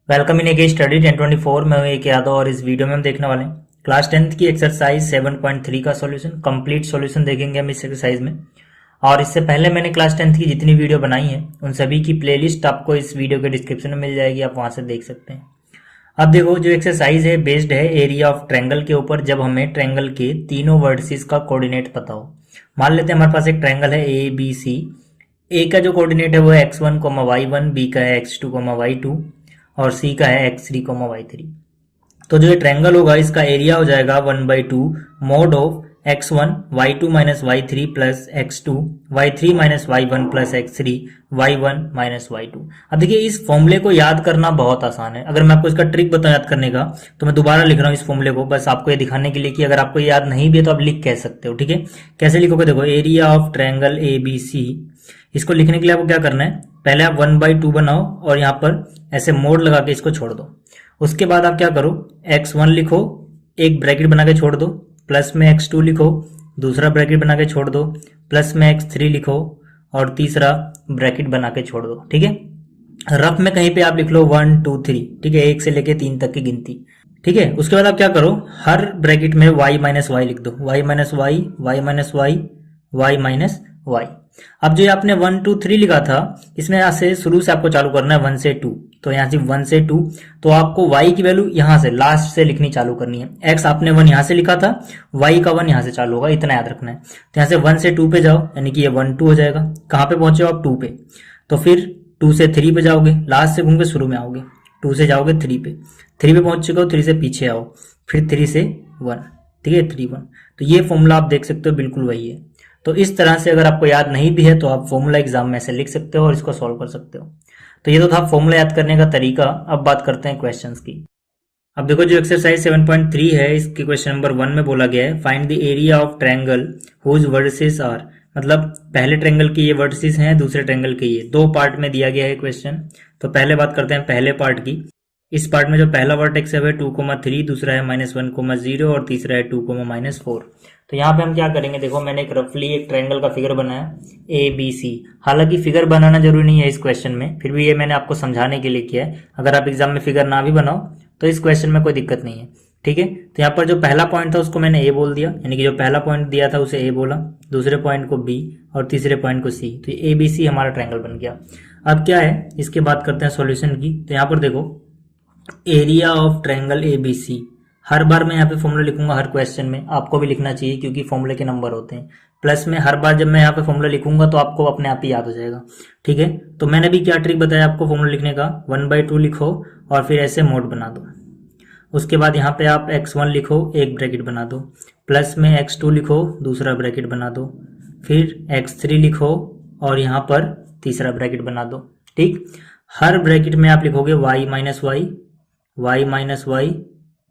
Welcome in AK study 1024 में हूं एक यादव और इस वीडियो में हम देखने वाले हैं क्लास 10th की एक्सरसाइज 7.3 का सॉल्यूशन कंप्लीट सॉल्यूशन देखेंगे हम इस एक्सरसाइज में। और इससे पहले मैंने क्लास 10th की जितनी वीडियो बनाई है उन सभी की प्लेलिस्ट आपको इस वीडियो के डिस्क्रिप्शन में मिल जाएगी, आप वहां से देख सकते हैं। अब देखो, जो एक्सरसाइज है बेस्ड है एरिया ऑफ ट्रायंगल के ऊपर, जब हमें ट्रायंगल के तीनों वर्टिसेस का कोऑर्डिनेट पता हो। मान लेते हैं हमारे पास एक ट्रायंगल है ए बी सी। ए का जो कोऑर्डिनेट है वो है x1, y1, बी का है x2, y2 और सी का है x3, y3। तो जो ये ट्रायंगल होगा इसका एरिया हो जाएगा 1/2 mode of x1 y2 minus y3 plus x2 y3 minus y1 plus x3 y1 minus y2। अब देखिए, इस फॉर्मूले को याद करना बहुत आसान है। अगर मैं आपको इसका ट्रिक बताऊं याद करने का तो मैं दोबारा लिख रहा हूं इस फॉर्मूले को, बस आपको ये दिखाने के लिए कि अगर आपको याद नहीं भी है तो आप लिख कह सकते हो। ठीक है, कैसे लिखोगे? देखो, area of triangle A B C, इसको लिखने के लिए आपको क्या करना है, पहले आप 1/2 बनाओ और यहाँ पर ऐसे मोड लगा के इसको छोड़ दो। उसके बाद आप क्या करो, x1 लिखो, एक ब्रैकेट बना के छोड़ दो, प्लस में x2 लिखो, दूसरा ब्रैकेट बना के छोड़ दो, प्लस में x3 लिखो और तीसरा ब्रैकेट बना के छोड़ दो। ठीक है, रफ में कहीं पे आप लिख लो 1 2 3। ठीक है, 1 से लेके 3 तक की गिनती। ठीक है, उसके बाद आप क्या करो, हर ब्रैकेट में y माइनस वाई लिख दो, y minus y, y minus y, y minus y. अब जो आपने 1 2 3 लिखा था, इसमें यहाँ से शुरू से आपको चालू करना है 1 से 2। तो यहाँ से 1 से 2, तो आपको y की वैल्यू यहाँ से लास्ट से लिखनी चालू करनी है। x आपने 1 यहाँ से लिखा था, y का 1 यहाँ से चालू होगा, इतना याद रखना है। तो यहाँ से 1 से 2 पे जाओ, यानी कि ये 1 2 हो जाएगा। कहाँ पे पहुंचे हो आप? 2 पे। तो फिर 2 से 3 पे जाओगे, लास्ट से घूम के शुरू में आओगे, 2 से जाओगे 3 पे, 3 पे पहुंच चुके हो, 3 से पीछे आओ, फिर 3 से 1। ठीक है, 3 1। तो ये फॉर्मूला आप देख सकते हो, बिल्कुल वही है। तो इस तरह से अगर आपको याद नहीं भी है तो आप फॉर्मूला एग्जाम में ऐसे लिख सकते हो और इसको सॉल्व कर सकते हो। तो ये तो था फॉर्मूला याद करने का तरीका। अब बात करते हैं क्वेश्चंस की। अब देखो, जो एक्सरसाइज 7.3 है इसके क्वेश्चन नंबर 1 में बोला गया है, find the area of triangle whose vertices are. मतलब पहले ट्रायंगल के ये वर्टिसेस हैं, दूसरे ट्रायंगल के ये, दो पार्ट में दिया गया है क्वेश्चन। तो पहले बात करते हैं पहले पार्ट की। इस पार्ट में जो पहला वर्टेक्स है 2,3, दूसरा है -1,0 और तीसरा है 2,-4। तो यहाँ पे हम क्या करेंगे, देखो मैंने एक रफली एक ट्रायंगल का फिगर बनाया ए बी सी। हालांकि फिगर बनाना जरूरी नहीं है इस क्वेश्चन में, फिर भी ये मैंने आपको समझाने के लिए किया है। अगर आप एग्जाम में फिगर ना भी बनाओ तो इस क्वेश्चन में कोई दिक्कत नहीं है। ठीक है, तो यहाँ पर जो पहला पॉइंट था उसको मैंने ए बोल दिया, यानी कि जो पहला पॉइंट दिया था उसे ए बोला, दूसरे पॉइंट को बी और तीसरे पॉइंट को सी। तो ए बी सी हमारा ट्रायंगल बन गया। अब क्या है, इसके बात करते हैं सॉल्यूशन की। तो यहाँ पर देखो, area of triangle A B C, हर बार मैं यहाँ पे फॉर्मूला लिखूंगा, हर क्वेश्चन में आपको भी लिखना चाहिए क्योंकि फॉर्मूले के नंबर होते हैं। प्लस में हर बार जब मैं यहाँ पे फॉर्मूला लिखूंगा तो आपको अपने आप ही याद हो जाएगा। ठीक है, तो मैंने भी क्या ट्रिक बताया आपको फॉर्मूला लिखने का, 1/2 लिखो और फिर ऐसे मोड बना दो। उसके बाद यहाँ पे आप x1 लिखो, एक ब्रैकेट बना दो, प्लस में x2 लिखो, दूसरा ब्रैकेट बना दो, फिर x3 लिखो और यहाँ पर तीसरा ब्रैकेट बना दो। ठीक, हर ब्रैकेट में आप लिखोगे y minus y, y minus y,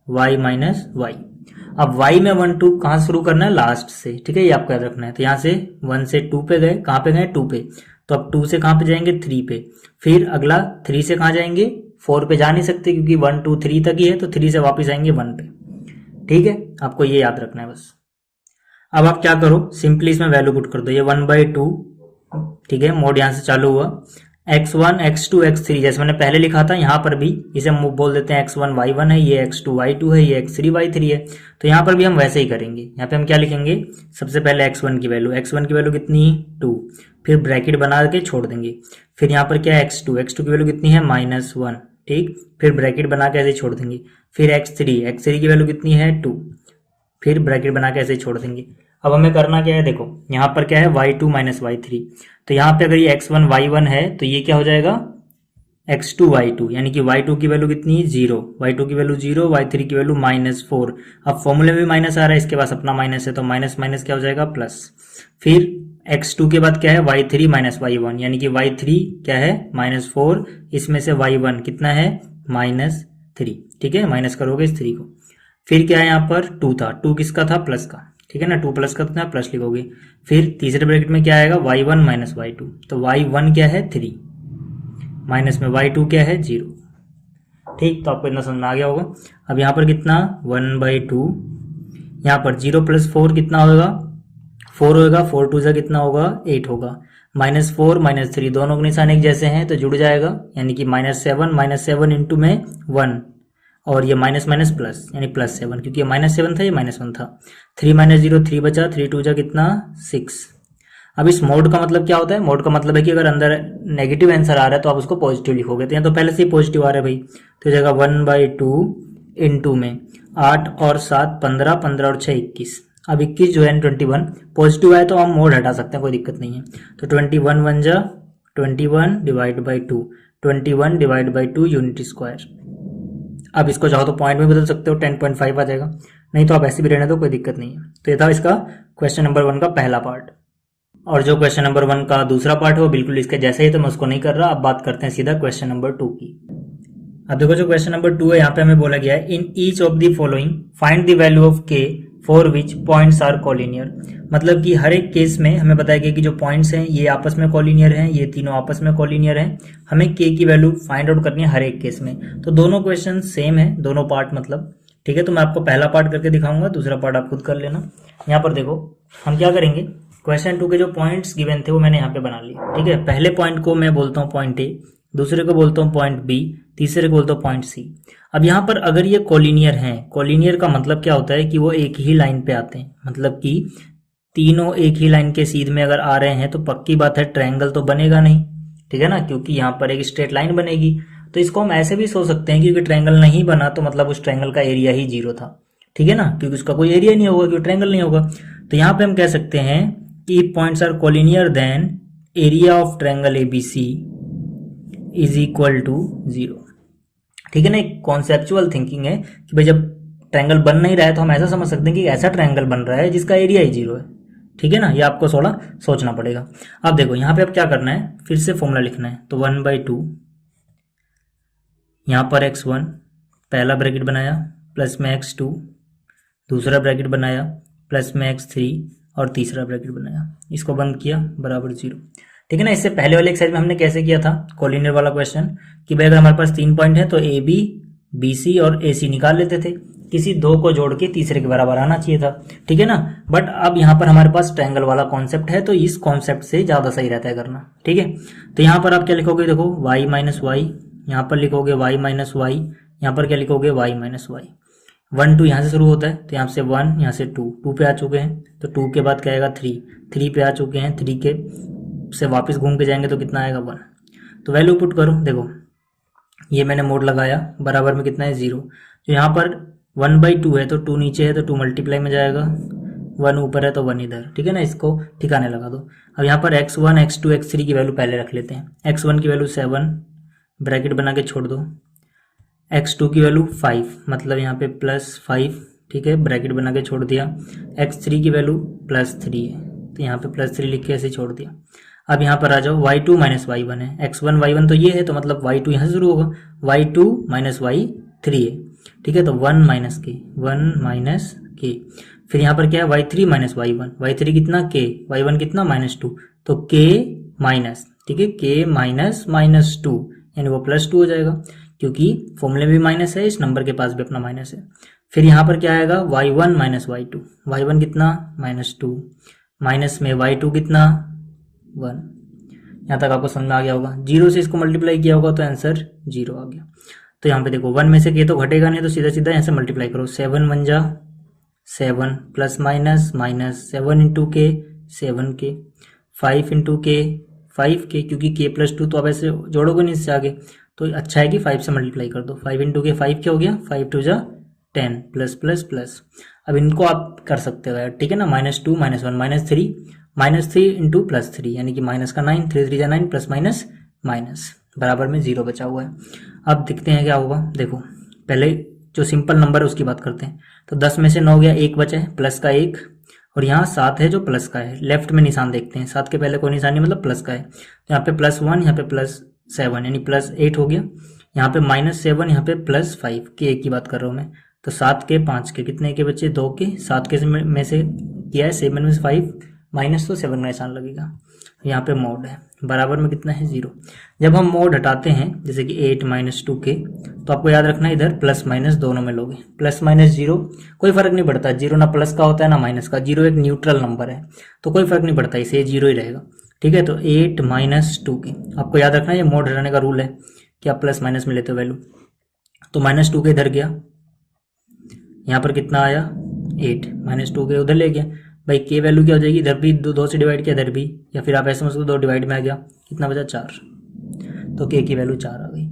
y minus y. अब y में 1 2 कहाँ शुरू करना है? लास्ट से। ठीक है, ये आपको याद रखना है। तो यहाँ से 1 से 2 पे गए, कहाँ पे गए? 2 पे। तो अब 2 से कहाँ पे जाएंगे? 3 पे। फिर अगला 3 से कहाँ जाएंगे? 4 पे जा नहीं सकते क्योंकि 1 2 3 तक ही है, तो 3 से वापस आएंगे 1 पे। ठीक है, आपको ये याद रखना है बस। अब आप क्या करो, सिंपली इसमें वैल्यू पुट कर दो, ये 1/2। ठीक है, मोड यहाँ से चालू हुआ, x1 x2 x3 जैसे मैंने पहले लिखा था, यहाँ पर भी इसे हम बोल देते हैं x1 y1 है, ये x2 y2 है, ये x3 y3 है। तो यहाँ पर भी हम वैसे ही करेंगे। यहाँ पे हम क्या लिखेंगे, सबसे पहले x1 की वैल्यू, x1 की वैल्यू कितनी? 2। फिर ब्रैकेट बना के छोड़ देंगे। फिर यहाँ पर क्या है? x2 की वैल्यू कितनी है? -1। ठीक, फिर ब्रैकेट बना के ऐसे छोड़ देंगे। फिर x3 की वैल्यू कितनी है? 2। फिर ब्रैकेट बना के ऐसे छोड़ देंगे। अब हमें करना क्या है, देखो यहाँ पर क्या है, y2 माइनस y3। तो यहाँ पे अगर ये x1 y1 है तो ये क्या हो जाएगा, x2 y2, यानी कि y2 की वैल्यू कितनी? 0, y2 की वैल्यू 0, y3 की वैल्यू -4। अब फॉर्मूले में भी माइनस आ रहा है, इसके पास अपना माइनस है, तो माइनस माइनस क्या हो जाएगा? प्लस। फिर x2 के बाद क्या है? y3 माइनस y1, यानी कि y3 क्या है? -4, इसमें से y1 कितना है? -3। ठीक है, माइनस करोगे इस 3 को। फिर क्या है, यहाँ पर 2 था, 2 किसका था? प्लस का। ठीक है ना, 2 प्लस का कितना? प्लस लिखोगे। फिर तीसरे ब्रैकेट में क्या आएगा? y1 minus y2। तो y1 क्या है? 3, माइनस में y2 क्या है? 0। ठीक, तो आपको इतना समझ में आ गया होगा। अब यहाँ पर कितना? 1/2, यहाँ पर 0 + 4 कितना होगा? 4 होगा, 4 2 कितना होगा? 8 होगा। -4 -3 दोनों के निशान एक जैसे हैं तो जुड़ जाएगा, यानी कि -7 इंटू में 1 और ये माइनस माइनस प्लस यानी +7, क्योंकि ये -7 था ये -1 था। 3 - 0 3 बचा, 3 2 जा कितना 6। अब इस मोड का मतलब क्या होता है? मोड का मतलब है कि अगर अंदर नेगेटिव आंसर आ रहा है तो आप उसको पॉजिटिव लिखोगे, तो यहाँ तो पहले से ही पॉजिटिव आ रहा है भाई, तो जगह 1/2 इंटू में 8 और 7 15, 15 और 6 21। अब 21 जो है 21 पॉजिटिव आए तो हम मोड हटा सकते हैं, कोई दिक्कत नहीं है। तो 21 1 जा 21 divide by 2, 21 divide by 2 unit square. अब इसको चाहो तो पॉइंट में बदल सकते हो, 10.5 आ जाएगा, नहीं तो आप ऐसे भी रहने दो, कोई दिक्कत नहीं है। तो ये था इसका क्वेश्चन नंबर 1 का पहला पार्ट। और जो क्वेश्चन नंबर 1 का दूसरा पार्ट है वो बिल्कुल इसके जैसे ही, तो मैं उसको नहीं कर रहा। अब बात करते हैं सीधा क्वेश्चन नंबर 2 की। अब देखो जो क्वेश्चन नंबर 2 है यहाँ पे हमें बोला गया है in each of the following find the value of k for which points are collinear. मतलब कि हर एक केस में हमें बताया गया कि जो पॉइंट्स हैं ये आपस में कॉलिनियर हैं, ये तीनों आपस में कॉलिनियर हैं, हमें के की वैल्यू फाइंड आउट करनी है हर एक केस में। तो दोनों क्वेश्चन सेम है, दोनों पार्ट मतलब, ठीक है। तो मैं आपको पहला पार्ट करके दिखाऊंगा, दूसरा पार्ट आप खुद कर लेना। यहाँ पर देखो हम क्या करेंगे, क्वेश्चन 2 के जो पॉइंट्स गिवन थे वो मैंने यहाँ पे बना लिए, ठीक है। पहले पॉइंट को मैं बोलता हूँ पॉइंट ए, दूसरे को बोलता हूँ पॉइंट बी, तीसरे को बोलता हूँ पॉइंट सी। अब यहाँ पर अगर ये कॉलिनियर हैं, कॉलिनियर का मतलब क्या होता है कि वो एक ही लाइन पे आते हैं, मतलब कि तीनों एक ही लाइन के सीध में अगर आ रहे हैं तो पक्की बात है ट्रायंगल तो बनेगा नहीं, ठीक है ना, क्योंकि यहाँ पर एक स्ट्रेट लाइन बनेगी। तो इसको हम ऐसे भी सोच सकते हैं क्योंकि ट्रायंगल नहीं बना तो मतलब उस ट्रायंगल का एरिया ही 0 था, ठीक है ना, क्योंकि उसका कोई एरिया नहीं होगा क्योंकि ट्रायंगल नहीं होगा। तो यहाँ पे हम कह सकते हैं कि points are collinear then area of triangle ABC is equal to 0, ठीक है ना। एक कॉन्सेप्चुअल थिंकिंग है कि भाई जब ट्रायंगल बन नहीं रहा है तो हम ऐसा समझ सकते हैं कि ऐसा ट्रायंगल बन रहा है जिसका एरिया ही 0 है, ठीक है ना। ये आपको थोड़ा सोचना पड़ेगा। अब देखो यहाँ पे अब क्या करना है, फिर से फॉर्मूला लिखना है। तो 1/2 यहाँ पर x1 पहला ब्रैकेट बनाया प्लस में x2 दूसरा ब्रैकेट बनाया प्लस में x3 और तीसरा ब्रैकेट बनाया, इसको बंद किया बराबर 0, ठीक है ना। इससे पहले वाले एक्सरसाइज में हमने कैसे किया था कॉलिनियर वाला क्वेश्चन कि भाई अगर हमारे पास 3 पॉइंट है तो AB BC और AC निकाल लेते थे, किसी दो को जोड़ के तीसरे के बराबर आना चाहिए था, ठीक है ना। बट अब यहाँ पर हमारे पास ट्रायंगल वाला कॉन्सेप्ट है तो इस कॉन्सेप्ट से ज्यादा सही रहता है करना, ठीक है। तो यहाँ पर आप क्या लिखोगे, देखो y - y, यहाँ पर लिखोगे y - y, यहाँ पर क्या लिखोगे y - y। 1 2 यहाँ से शुरू होता है तो यहाँ से 1, यहाँ से 2 पे आ चुके हैं, तो 2 के बाद क्या आएगा 3 पे आ चुके हैं, 3 के से वापस घूम के जाएंगे तो कितना आएगा 1। तो वैल्यू पुट करो, देखो ये मैंने मोड लगाया, बराबर में कितना है 0। तो यहाँ पर 1/2 है तो 2 नीचे है तो 2 मल्टीप्लाई में जाएगा, 1 ऊपर है तो 1 इधर, ठीक है ना। इसको ठिकाने लगा दो। अब यहाँ पर x1 x2 x3 की वैल्यू पहले रख लेते हैं। x1 की वैल्यू 7 ब्रैकेट बना के छोड़ दो, x2 की वैल्यू 5 मतलब यहाँ पे +5, ठीक है, ब्रैकेट बना के छोड़ दिया। x3 की वैल्यू +3 है तो यहाँ पे +3 लिख के ऐसे छोड़ दिया। अब यहाँ पर आ जाओ y2 - y1 है, x1 y1 तो ये है तो मतलब y2 यहाँ से शुरू होगा, y2 - y3 है, ठीक है। तो 1 - k, फिर यहाँ पर क्या है y3 - y1, y3 कितना k, y1 कितना -2, तो k माइनस, ठीक है, k -2 यानी वो +2 हो जाएगा क्योंकि फॉर्मूले में भी माइनस है, इस नंबर के पास भी अपना माइनस है। फिर यहाँ पर क्या आएगा y1 - y2, y1 कितना -2 माइनस में y2 कितना 1। यहाँ तक आपको समझ में आ गया होगा। 0 से इसको मल्टीप्लाई किया होगा तो आंसर 0 आ गया। तो यहाँ पे देखो 1 में से k तो घटेगा नहीं तो सीधा सीधा यहाँ से मल्टीप्लाई करो, 7 1 जा 7 प्लस माइनस माइनस 7 इंटू के 7k, 5 इंटू के 5k, क्योंकि k +2 तो आप ऐसे जोड़ोगे नहीं इससे आगे, तो अच्छा है कि 5 से मल्टीप्लाई कर दो। 5 इंटू के 5 क्या हो गया, 5 2 जा 10 प्लस प्लस प्लस। अब इनको आप कर सकते हो, ठीक है ना, -2 -1 -3 इंटू +3 यानी कि माइनस का 9, 3 3 जा 9 प्लस माइनस माइनस बराबर में 0 बचा हुआ है। अब देखते हैं क्या होगा। देखो पहले जो सिंपल नंबर है उसकी बात करते हैं। तो 10 में से 9 गया, 1 बचा है, प्लस का 1, और यहाँ 7 है जो प्लस का है। लेफ्ट में निशान देखते हैं, 7 के पहले कोई निशान नहीं मतलब प्लस का है। तो यहाँ पे +1, यहाँ पे +7 यानी +8 हो गया। यहाँ पे -7, यहाँ पे +5 के एक की बात कर रहा हूँ मैं। तो 7 के 5 के कितने के बच्चे, 2 के, 7 के में से किया है 7 में से 5 माइनस, तो 7 का निशान लगेगा। यहाँ पे मोड है, बराबर में कितना है 0। जब हम मोड हटाते हैं जैसे कि 8 - 2k, तो आपको याद रखना है इधर प्लस माइनस दोनों में लोगे, प्लस माइनस 0 कोई फर्क नहीं पड़ता, 0 ना प्लस का होता है ना माइनस का, 0 एक न्यूट्रल नंबर है तो कोई फर्क नहीं पड़ता, इसे 0 ही रहेगा। ठीक है। तो 8 माइनस 2 की, आपको याद रखना ये मोड हटाने का रूल है कि आप प्लस माइनस में लेते हो वैल्यू। तो -2 के इधर गया, यहाँ पर कितना आया 8, -2 के उधर ले गया भाई। के वैल्यू क्या हो जाएगी, इधर भी 2 से डिवाइड किया, इधर भी, या फिर आप ऐसे समझ सकते 2 डिवाइड में आ गया, कितना बचा 4। तो के की वैल्यू 4 आ गई।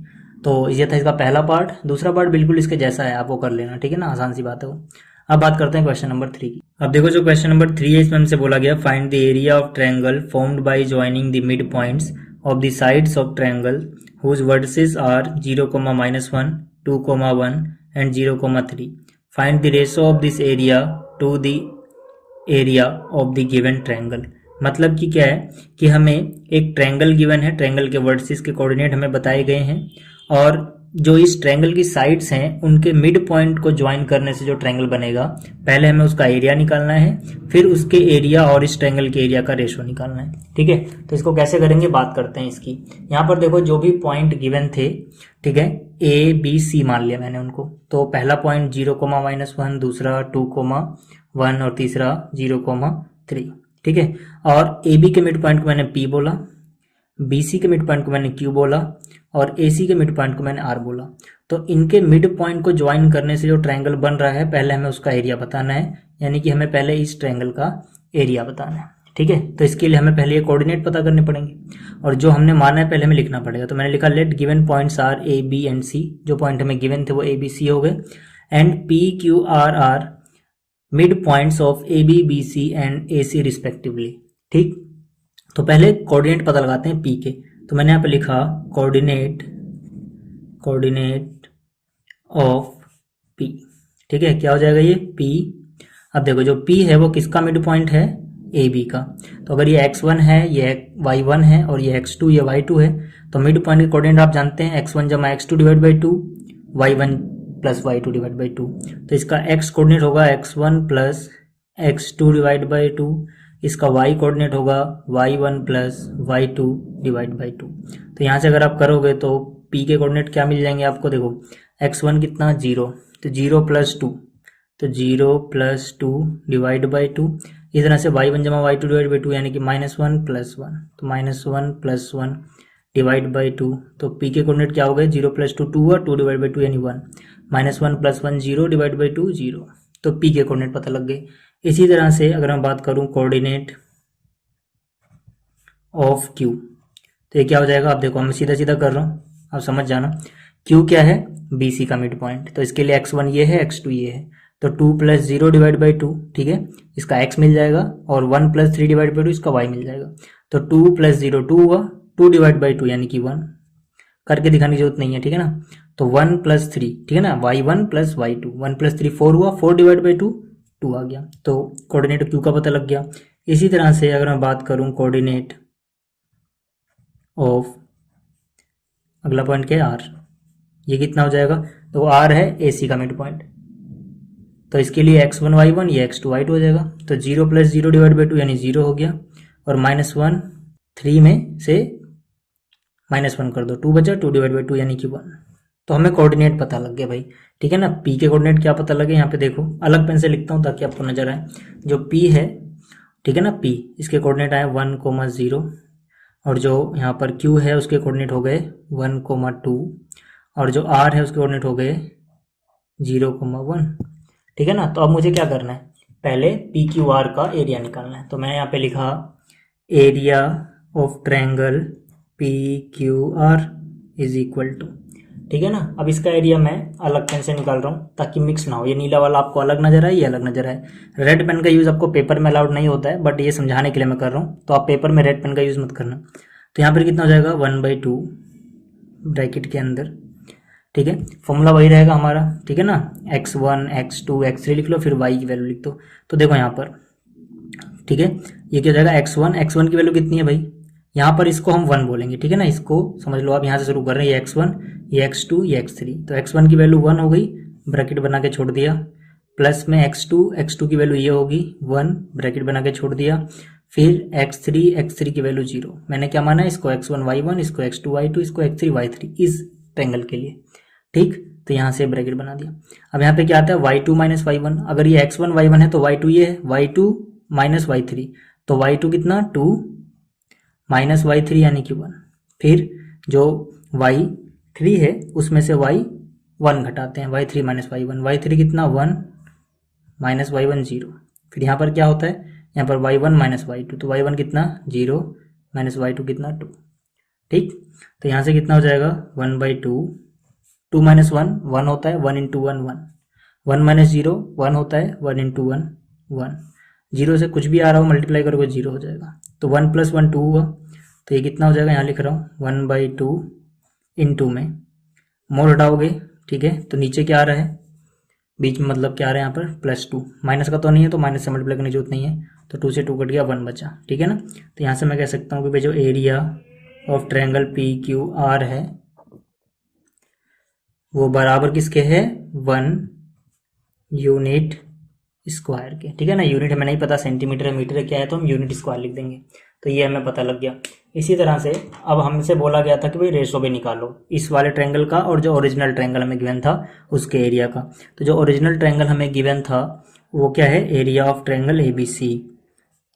तो ये था इसका पहला पार्ट। दूसरा पार्ट बिल्कुल इसके जैसा है, आप वो कर लेना, ठीक है ना, आसान सी बात है वो। अब बात करते हैं क्वेश्चन नंबर 3 की। अब देखो जो क्वेश्चन नंबर 3 है इसमें हमसे बोला गया find the area of triangle formed by joining the mid points of the sides of triangle whose vertices are 0, -1, 2, 1 and 0, 3। Find the ratio of this area to the area of the given triangle. मतलब कि क्या है कि हमें एक triangle given है, triangle के vertices के कोऑर्डिनेट हमें बताए गए हैं, और जो इस ट्रायंगल की साइड्स हैं उनके मिड पॉइंट को ज्वाइन करने से जो ट्रायंगल बनेगा, पहले हमें उसका एरिया निकालना है, फिर उसके एरिया और इस ट्रायंगल के एरिया का रेशो निकालना है। ठीक है, तो इसको कैसे करेंगे बात करते हैं इसकी। यहाँ पर देखो जो भी पॉइंट गिवन थे, ठीक है, ए बी सी मान लिया मैंने उनको। तो पहला पॉइंट 0, -1, दूसरा 2, 1 और तीसरा 0, 3। ठीक है, और ए बी के मिड पॉइंट को मैंने पी बोला, बी सी के मिड पॉइंट को मैंने क्यू बोला, और ए सी के मिड पॉइंट को मैंने आर बोला। तो इनके मिड पॉइंट को ज्वाइन करने से जो ट्रायंगल बन रहा है, पहले हमें उसका एरिया बताना है, यानी कि हमें पहले इस ट्रायंगल का एरिया बताना है। ठीक है, तो इसके लिए हमें पहले ये कोऑर्डिनेट पता करने पड़ेंगे, और जो हमने माना है पहले हमें लिखना पड़ेगा। तो मैंने लिखा let given points are A B and C. जो पॉइंट हमें गिवन थे वो ए बी सी हो गए, and P Q R mid points of A B B C and A C respectively. ठीक, तो पहले कोऑर्डिनेट पता लगाते हैं पी के। तो मैंने यहाँ पे लिखा कोऑर्डिनेट ऑफ पी। ठीक है, क्या हो जाएगा ये पी। अब देखो जो पी है वो किसका मिड पॉइंट है, ए बी का। तो अगर ये x1 है, ये y1 है, और ये x2 ये y2 है, तो मिड पॉइंट के कोऑर्डिनेट आप जानते हैं x1 जमा x2 divide by 2, y1 plus y2 divide by 2। तो इसका x कोऑर्डिनेट होगा x1 plus x2 divide by 2, इसका y कोऑर्डिनेट होगा y1 plus y2 divide by 2। तो यहाँ से अगर आप करोगे तो p के कोऑर्डिनेट क्या मिल जाएंगे आपको, देखो x1 कितना 0, तो 0 प्लस 2, तो 0 प्लस 2 डिवाइड बाई 2। इस तरह से y1 जमा y2 डिवाइड बाई 2 यानी कि -1 प्लस 1, तो -1 प्लस 1 डिवाइड बाई 2। तो p के कोऑर्डिनेट क्या हो गए, 0 प्लस 2 2 हुआ, 2 डिवाइड बाई 2 यानी 1, -1 प्लस 1 0 डिवाइड बाई 2 0। तो p के कोऑर्डिनेट पता लग गए। इसी तरह से अगर मैं बात करूं कोऑर्डिनेट ऑफ q, तो ये क्या हो जाएगा, आप देखो मैं सीधा सीधा कर रहा हूँ, आप समझ जाना। q क्या है, bc का मिड पॉइंट। तो इसके लिए x1 ये है, x2 ये है, तो 2 प्लस 0 डिवाइड बाई 2, ठीक है, इसका x मिल जाएगा, और 1 प्लस 3 डिवाइड बाई 2 इसका y मिल जाएगा। तो 2 प्लस 0 2 हुआ, 2 डिवाइड बाई 2 यानी कि 1, करके दिखाने की जरूरत नहीं है, ठीक है ना। तो 1 प्लस 3, ठीक है ना, y1 प्लस y2, 1 प्लस 3 4 हुआ, 4 डिवाइड बाई 2 2 आ गया। तो कोऑर्डिनेट q का पता लग गया। इसी तरह से अगर मैं बात करूं कोऑर्डिनेट ऑफ अगला पॉइंट क्या है r, ये कितना हो जाएगा, तो r है ac का मिड पॉइंट। तो इसके लिए x1 y1 ये x2 y2 हो जाएगा। तो 0 प्लस 0 डिवाइड बाई 2 यानी 0 हो गया, और -1 3 में से -1 कर दो, 2 बचा, 2 डिवाइड बाई 2 यानी कि 1। तो हमें कोऑर्डिनेट पता लग गया भाई, ठीक है ना। p के कोऑर्डिनेट क्या पता लगे, यहाँ पे देखो अलग पेन से लिखता हूँ ताकि आपको नजर आए। जो p है, ठीक है ना, p इसके कोऑर्डिनेट आए 1, 0, और जो यहाँ पर q है उसके कोऑर्डिनेट हो गए 1, 2, और जो r है उसके कोऑर्डिनेट हो गए 0, 1। ठीक है ना। तो अब मुझे क्या करना है, पहले पी क्यू आर का एरिया निकालना है। तो मैंने यहाँ पे लिखा area of triangle P Q R is equal to, ठीक है ना। अब इसका एरिया मैं अलग पेन से निकाल रहा हूँ ताकि मिक्स ना हो, ये नीला वाला आपको अलग नजर आए, ये अलग नजर आए। रेड पेन का यूज आपको पेपर में अलाउड नहीं होता है, बट ये समझाने के लिए मैं कर रहा हूँ, तो आप पेपर में रेड पेन का यूज मत करना। तो यहाँ पर कितना हो जाएगा 1/2 ब्रैकेट के अंदर, ठीक है, फॉर्मूला वही रहेगा हमारा, ठीक है ना, x1 x2 x3 लिख लो, फिर y की वैल्यू लिख दो। तो देखो यहाँ पर, ठीक है, ये क्या हो जाएगा x1 की वैल्यू कितनी है भाई, यहाँ पर इसको हम 1 बोलेंगे, ठीक है ना, इसको समझ लो। आप यहाँ से शुरू कर रहे हैं, ये x1 ये x2 ये x3। तो x1 की वैल्यू 1 हो गई, ब्रैकेट बना के छोड़ दिया, प्लस में x2 की वैल्यू ये होगी 1, ब्रैकेट बना के छोड़ दिया, फिर x3 की वैल्यू 0। मैंने क्या माना, इसको x1 y1, इसको x2 y2, इसको x3 y3 इस ट्रायंगल के लिए, ठीक। तो यहाँ से ब्रैकेट बना दिया। अब यहाँ पे क्या आता है y2 माइनस y1, अगर ये x1 y1 है तो y2 ये है, y2 माइनस y3, तो y2 कितना 2 -y3 यानी कि 1। फिर जो y3 है उसमें से y1 घटाते हैं, y3 माइनस y1, y3 कितना 1 माइनस y1 0। फिर यहाँ पर क्या होता है, यहाँ पर y1 माइनस y2, तो y1 कितना 0 माइनस y2 कितना 2। ठीक, तो यहाँ से कितना हो जाएगा 1/2, 2 माइनस 1 1 होता है, 1 इंटू 1 1, 1 माइनस 0 1 होता है, 1 इंटू 1 1, 0 से कुछ भी आ रहा हो मल्टीप्लाई करोगे 0 हो जाएगा, तो 1 प्लस 1 2 हुआ, तो ये कितना हो जाएगा, यहाँ लिख रहा हूँ 1/2 इंटू में मोड हटाओगे, ठीक है, तो नीचे क्या आ रहा है, बीच में मतलब क्या आ रहा है यहाँ पर +2, माइनस का तो नहीं है तो माइनस से मल्टीप्लाई करने की जरूरत नहीं है, तो 2 से 2 कट गया, 1 बचा, ठीक है ना। तो यहाँ से मैं कह सकता हूँ कि भाई जो एरिया ऑफ ट्रायंगल PQR है वो बराबर किसके है, 1 यूनिट स्क्वायर के, ठीक है ना। यूनिट हमें नहीं पता सेंटीमीटर है मीटर है क्या है, तो हम यूनिट स्क्वायर लिख देंगे, तो ये हमें पता लग गया। इसी तरह से अब हमसे बोला गया था कि भाई रेशो भी निकालो इस वाले ट्रायंगल का और जो ओरिजिनल ट्रायंगल हमें गिवन था उसके एरिया का। तो जो ओरिजिनल ट्रायंगल हमें गिवन था वो क्या है, एरिया ऑफ ट्रायंगल ABC,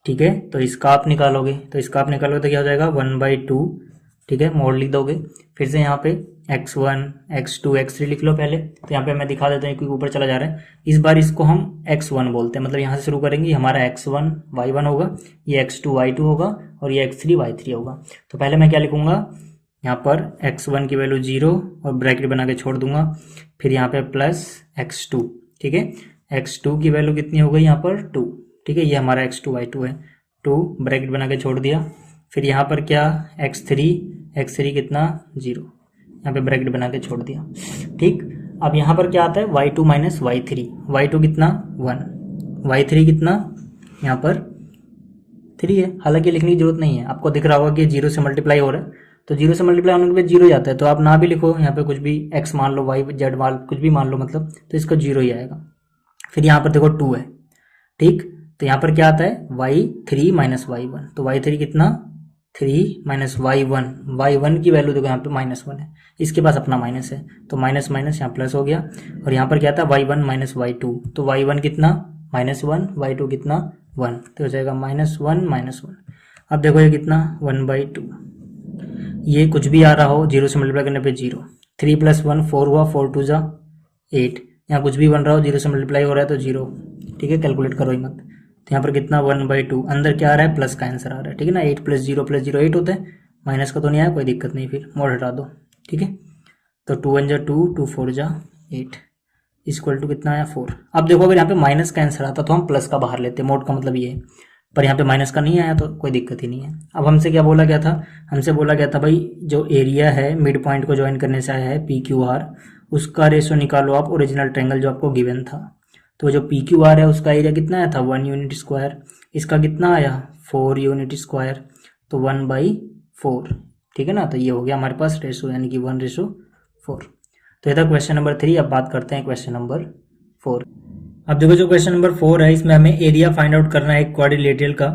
ठीक है। तो इसका आप निकालोगे, तो इसका आप निकालोगे तो क्या हो जाएगा 1/2, ठीक है, मोड लिख दोगे। फिर से यहाँ पे x1 x2 x3 लिख लो पहले, तो यहाँ पे मैं दिखा देता हूँ क्योंकि ऊपर चला जा रहा है। इस बार इसको हम x1 बोलते हैं, मतलब यहाँ से शुरू करेंगे, हमारा x1 y1 होगा, ये x2 y2 होगा और ये x3 y3 होगा। तो पहले मैं क्या लिखूंगा, यहाँ पर x1 की वैल्यू 0 और ब्रैकेट बना के छोड़ दूंगा, फिर यहाँ पे प्लस x2, ठीक है, x2 की वैल्यू कितनी हो गई यहाँ पर 2, ठीक है, ये हमारा x2 y2 है, 2 ब्रैकेट बना के छोड़ दिया। फिर यहाँ पर क्या x3 कितना 0, यहाँ पे ब्रैकेट बना के छोड़ दिया, ठीक। अब यहाँ पर क्या आता है y2 माइनस y2 कितना 1, y3 कितना यहाँ पर 3 है, हालांकि लिखने की जरूरत नहीं है, आपको दिख रहा होगा कि 0 से मल्टीप्लाई हो रहा है, तो 0 से मल्टीप्लाई होने के बाद 0 जाता है, तो आप ना भी लिखो, यहाँ पे कुछ भी x मान लो, y z मान कुछ भी मान लो, मतलब तो इसका 0 ही आएगा। फिर यहाँ पर देखो 2 है, ठीक, तो यहाँ पर क्या आता है y3 माइनस y1, तो y3 कितना 3 माइनस y1 की वैल्यू देखो यहाँ पे -1 है, इसके पास अपना माइनस है, तो माइनस माइनस यहाँ प्लस हो गया। और यहाँ पर क्या था y1 माइनस y2, तो y1 कितना -1, y2 कितना 1, तो हो जाएगा -1 अब देखो ये कितना 1/2, ये कुछ भी आ रहा हो 0 से मल्टीप्लाई करने पे 0, 3 + 1 4 हुआ, 4 2 = 8, यहाँ कुछ भी बन रहा हो 0 से मल्टीप्लाई हो रहा है तो 0, ठीक है, कैलकुलेट करो ही मत। तो यहाँ पर कितना 1/2, अंदर क्या आ रहा है प्लस का आंसर आ रहा है, ठीक है ना, 8 + 0 + 0 8 होता है, माइनस का तो नहीं आया, कोई दिक्कत नहीं, फिर मोड हटा दो, ठीक है। तो 2 1 = 2, 2 4 = 8 इक्वल टू कितना आया 4। अब देखो अगर यहाँ पे माइनस का आंसर आता तो हम प्लस का बाहर लेते, मोड का मतलब ये है, पर यहाँ पे माइनस का नहीं आया तो कोई दिक्कत ही नहीं है। अब हमसे क्या बोला गया था, हमसे बोला गया था भाई जो एरिया है मिड पॉइंट को ज्वाइन करने से आया है PQR, उसका रेशो निकालो आप ओरिजिनल ट्रायंगल जो आपको गिवन था। तो जो PQR है उसका एरिया कितना आया था 1 यूनिट स्क्वायर, इसका कितना आया 4 यूनिट स्क्वायर, तो 1/4, ठीक है ना। तो ये हो गया हमारे पास रेशो, यानी कि 1:4। तो ये था क्वेश्चन नंबर 3। अब बात करते हैं क्वेश्चन नंबर 4। अब देखो जो क्वेश्चन नंबर 4 है इसमें हमें एरिया फाइंड आउट करना है एक क्वाड्रिलेटरल का,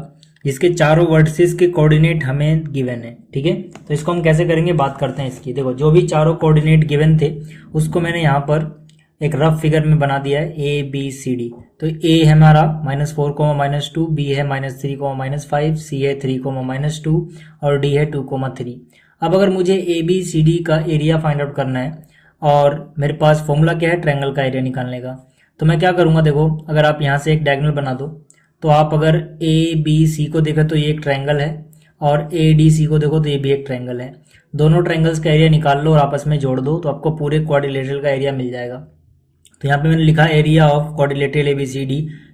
जिसके चारों वर्टिसेस के कोऑर्डिनेट हमें गिवन है, ठीक है। तो इसको हम कैसे करेंगे बात करते हैं इसकी। देखो जो भी चारों कोऑर्डिनेट गिवन थे उसको मैंने यहाँ पर एक रफ फिगर में बना दिया है ABCD। तो A है हमारा -4, -2, B है -3, -5, C है 3, -2 और D है 2, 3। अब अगर मुझे ABCD का एरिया फाइंड आउट करना है और मेरे पास फॉर्मूला क्या है ट्रायंगल का एरिया निकालने का, तो मैं क्या करूंगा, देखो अगर आप यहाँ से एक डायगोनल बना दो तो आप अगर ABC को देखो तो ये एक ट्रायंगल है और ADC को देखो तो ये भी एक ट्रायंगल है, दोनों ट्रायंगल्स का एरिया निकाल लो और आपस में जोड़ दो तो आपको पूरे क्वाड्रिलेटरल का एरिया मिल जाएगा। तो यहाँ पे मैंने लिखा area of quadrilateral ABCD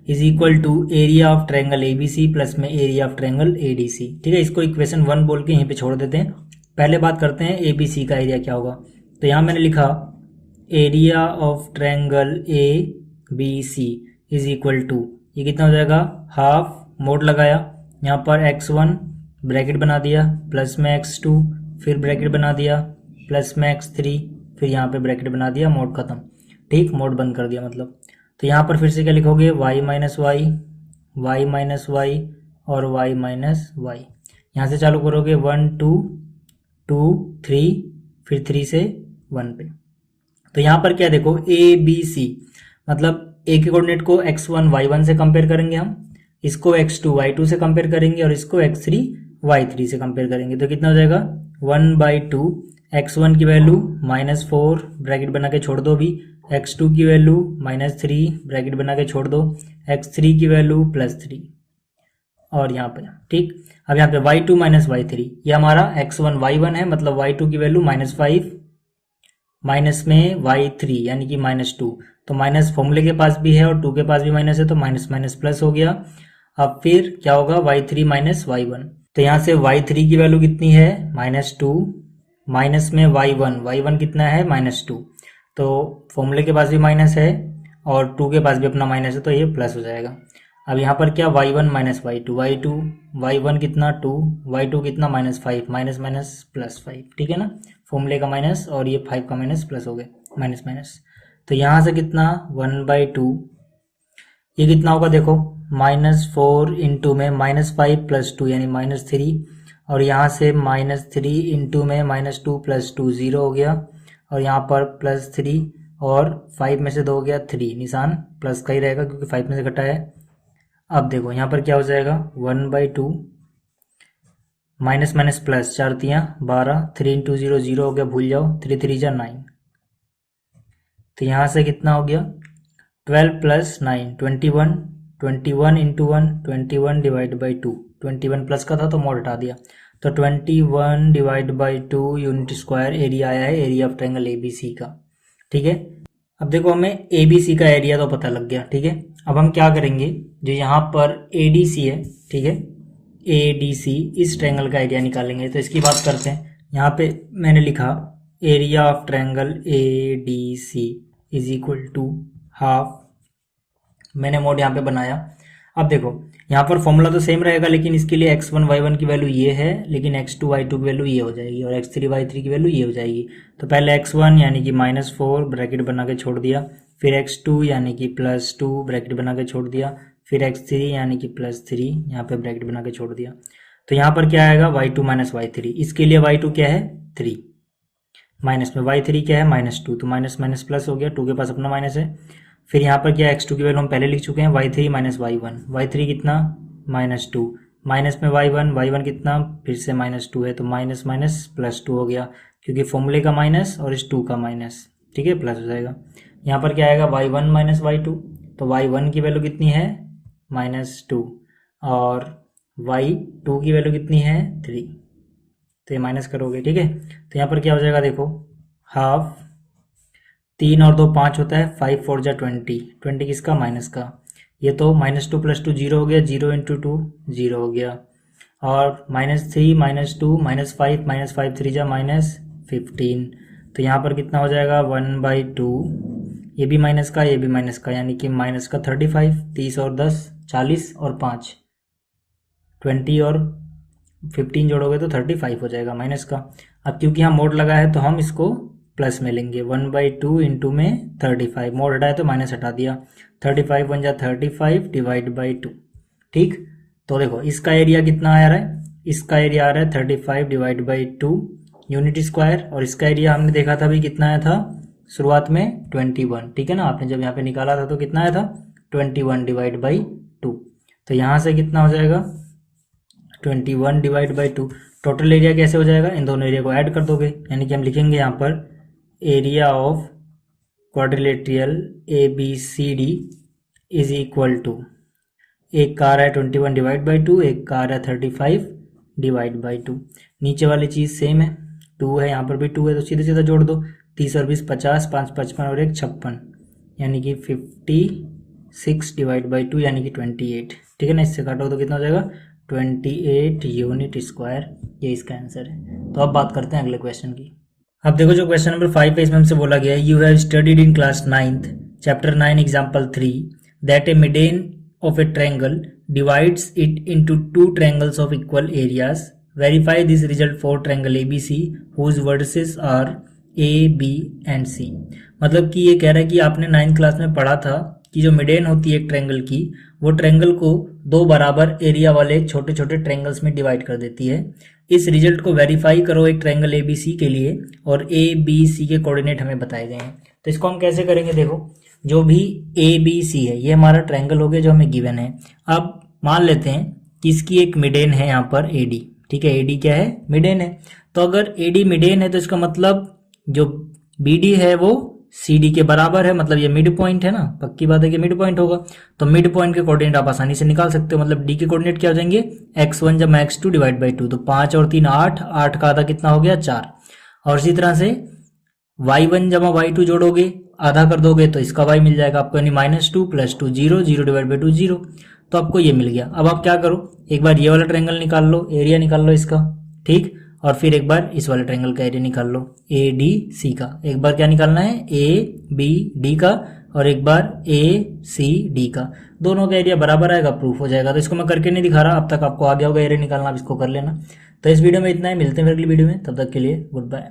is equal to area of triangle ABC plus में एरिया ऑफ ट्रायंगल ADC, ठीक है। इसको इक्वेशन 1 बोल के यहीं पे छोड़ देते हैं। पहले बात करते हैं ABC का एरिया क्या होगा। तो यहाँ मैंने लिखा area of triangle ABC is equal to, ये कितना हो जाएगा हाफ, मोड लगाया, यहाँ पर x1 ब्रैकेट बना दिया प्लस में x2, फिर ब्रैकेट बना दिया प्लस में x3, फिर यहाँ पे ब्रैकेट बना दिया, मोड खत्म, ठीक, मोड बंद कर दिया मतलब। तो यहाँ पर फिर से क्या लिखोगे y minus y, y minus y और y माइनस वाई। यहाँ से चालू करोगे 1 2 2 3, फिर 3 से 1 पे। तो यहाँ पर क्या देखो ABC मतलब A के कोऑर्डिनेट को x1 y1 से कंपेयर करेंगे हम, इसको x2 y2 से कंपेयर करेंगे और इसको x3 y3 से कंपेयर करेंगे तो कितना हो जाएगा 1/2 x1 की वैल्यू -4 ब्रैकेट बना के छोड़ दो, भी x2 की वैल्यू -3 ब्रैकेट बना के छोड़ दो, x3 की वैल्यू +3 और यहाँ पे ठीक। अब यहाँ पे y2 - y3 ये हमारा x1 y1 है, मतलब y2 की वैल्यू -5 माइनस में y3 यानी कि -2, तो माइनस फॉर्मूले के पास भी है और 2 के पास भी माइनस है तो माइनस माइनस प्लस हो गया। अब फिर क्या होगा y3 - y1, तो यहाँ से y3 की वैल्यू कितनी है -2 माइनस में y1 कितना है -2, तो फॉर्मूले के पास भी माइनस है और 2 के पास भी अपना माइनस है तो ये प्लस हो जाएगा। अब यहाँ पर क्या y1 - y2 y1 कितना 2 y2 कितना -5 माइनस माइनस +5, ठीक है ना, फॉर्मूले का माइनस और ये 5 का माइनस प्लस हो गए माइनस माइनस, तो यहाँ से कितना 1/2 ये कितना होगा देखो -4 इंटू में -5 + 2 यानी -3 और यहाँ से -3 इंटू में -2 + 2 0 हो गया और यहाँ पर +3 और 5 में से 2 हो गया 3, निशान प्लस का ही रहेगा क्योंकि 5 में से घटा है। अब देखो यहाँ पर क्या हो जाएगा 1/2 माइनस माइनस प्लस 4 तियाँ 12 3 इंटू 0 0 हो गया, भूल जाओ 3 3 जा 9, तो यहाँ से कितना हो गया 12 + 9 21 21 इंटू 1 21 डिवाइड बाई 2 21 प्लस का था तो मोड हटा दिया, तो 21 divide by 2 unit square area आया है, एरिया ऑफ ट्रायंगल ABC का, ठीक है। अब देखो हमें ABC का एरिया तो पता लग गया, ठीक है। अब हम क्या करेंगे, जो यहाँ पर ADC है, ठीक है, ADC इस ट्रायंगल का एरिया निकालेंगे, तो इसकी बात करते हैं। यहाँ पे मैंने लिखा area of triangle ADC is equal to half, मैंने मोड यहाँ पे बनाया। अब देखो यहाँ पर फॉर्मूला तो सेम रहेगा, लेकिन इसके लिए x1 y1 की वैल्यू ये है, लेकिन x2 y2 की वैल्यू ये हो जाएगी और x3 y3 की वैल्यू ये हो जाएगी। तो पहले x1 यानी कि -4 ब्रैकेट बना के छोड़ दिया, फिर x2 यानी कि +2 ब्रैकेट बना के छोड़ दिया, फिर x3 यानी कि +3 यहाँ पे ब्रैकेट बना के छोड़ दिया। तो यहाँ पर क्या आएगा y2 - y3, इसके लिए y2 क्या है 3, माइनस में y3 क्या है -2, तो माइनस माइनस प्लस हो गया, 2 के पास अपना माइनस है। फिर यहाँ पर क्या x2 की वैल्यू हम पहले लिख चुके हैं y3 - y1, y3 कितना -2 माइनस में y1 कितना फिर से -2 है, तो माइनस माइनस +2 हो गया क्योंकि फॉर्मूले का माइनस और इस 2 का माइनस, ठीक है, प्लस हो जाएगा। यहाँ पर क्या आएगा y1 - y2, तो y1 की वैल्यू कितनी है -2 और y2 की वैल्यू कितनी है 3, तो ये माइनस करोगे, ठीक है। तो यहाँ पर क्या हो जाएगा देखो हाफ, 3 और 2 5 होता है, 5 4 जा 20, 20 किसका माइनस का, ये तो -2 + 2 0 हो गया, 0 × 2 0 हो गया, और -3 -2 -5 5 3 जा -15, तो यहाँ पर कितना हो जाएगा 1/2, ये भी माइनस का ये भी माइनस का, यानी कि माइनस का 35, 30 और 10 40 और 5 20 और 15 जोड़ोगे तो 35 हो जाएगा माइनस का। अब क्योंकि यहाँ मोड लगा है तो हम इसको प्लस में लेंगे, 1/2 इंटू में 35, मोड हटाए तो माइनस हटा दिया, 35 बन जा 35 डिवाइड बाई 2, ठीक। तो देखो इसका एरिया कितना आ रहा है, इसका एरिया आ रहा है 35 डिवाइड बाई 2 यूनिट स्क्वायर, और इसका एरिया हमने देखा था भी कितना आया था शुरुआत में 21, ठीक है ना, आपने जब यहाँ पे निकाला था तो कितना आया था 21 डिवाइड बाई 2, तो यहाँ से कितना हो जाएगा 21 डिवाइड बाई 2। टोटल एरिया कैसे हो जाएगा, इन दोनों एरिया को ऐड कर दोगे, यानी कि हम लिखेंगे यहाँ पर area of quadrilateral ABCD is equal to, एक का आ रहा है 21 डिवाइड बाई 2, एक का आ रहा है 35 डिवाइड बाई 2, नीचे वाली चीज़ सेम है, 2 है यहाँ पर भी 2 है, तो सीधे सीधा जोड़ दो, 30 और 20 50, 5 55 और 1 56, यानी कि 56 डिवाइड बाई 2 यानी कि 28, ठीक है ना, इससे काटो तो कितना हो जाएगा 28 यूनिट स्क्वायर, ये इसका आंसर है। तो अब बात करते हैं अगले क्वेश्चन की। अब देखो जो क्वेश्चन नंबर 5 है इसमें हमसे बोला गया है, you have studied in class 9th chapter 9 example 3 that a median of a triangle divides it into 2 triangles of equal areas, verify this result for triangle ABC whose vertices are A, B and C। मतलब कि ये कह रहा है कि आपने 9th class में पढ़ा था कि जो मिडेन होती है एक ट्रायंगल की, वो ट्रायंगल को 2 बराबर एरिया वाले छोटे छोटे ट्रायंगल्स में डिवाइड कर देती है। इस रिजल्ट को वेरीफाई करो एक ट्रायंगल ABC के लिए, और ABC के कोऑर्डिनेट हमें बताए गए हैं। तो इसको हम कैसे करेंगे, देखो जो भी ABC है ये हमारा ट्रायंगल हो गया जो हमें गिवन है। अब मान लेते हैं कि इसकी एक मिडेन है यहाँ पर AD, ठीक है, AD क्या है, मिडेन है। तो अगर AD मिडेन है तो इसका मतलब जो BD है वो CD के बराबर है, मतलब ये मिड पॉइंट है ना, पक्की बात है कि मिड पॉइंट होगा। तो मिड पॉइंट के कोऑर्डिनेट आप आसानी से निकाल सकते हो, मतलब D के कोऑर्डिनेट क्या हो जाएंगे, x1 जमा x2 डिवाइड बाई 2, तो 5 और 3 8, 8 का आधा कितना हो गया 4। और इसी तरह से y1 जमा y2 जोड़ोगे, आधा कर दोगे तो इसका y मिल जाएगा आपको, यानी -2 + 2 0, 0 डिवाइड बाई 2 0। तो आपको ये मिल गया। अब आप क्या करो, एक बार ये वाला ट्रायंगल निकाल लो, एरिया निकाल लो इसका, ठीक, और फिर एक बार इस वाले ट्रायंगल का एरिया निकाल लो, ADC का। एक बार क्या निकालना है, ABD का, और एक बार ACD का। दोनों का एरिया बराबर आएगा, प्रूफ हो जाएगा। तो इसको मैं करके नहीं दिखा रहा, अब तक आपको आ गया होगा एरिया निकालना, अब इसको कर लेना। तो इस वीडियो में इतना ही, मिलते हैं फिर अगली वीडियो में, तब तक के लिए गुड बाय।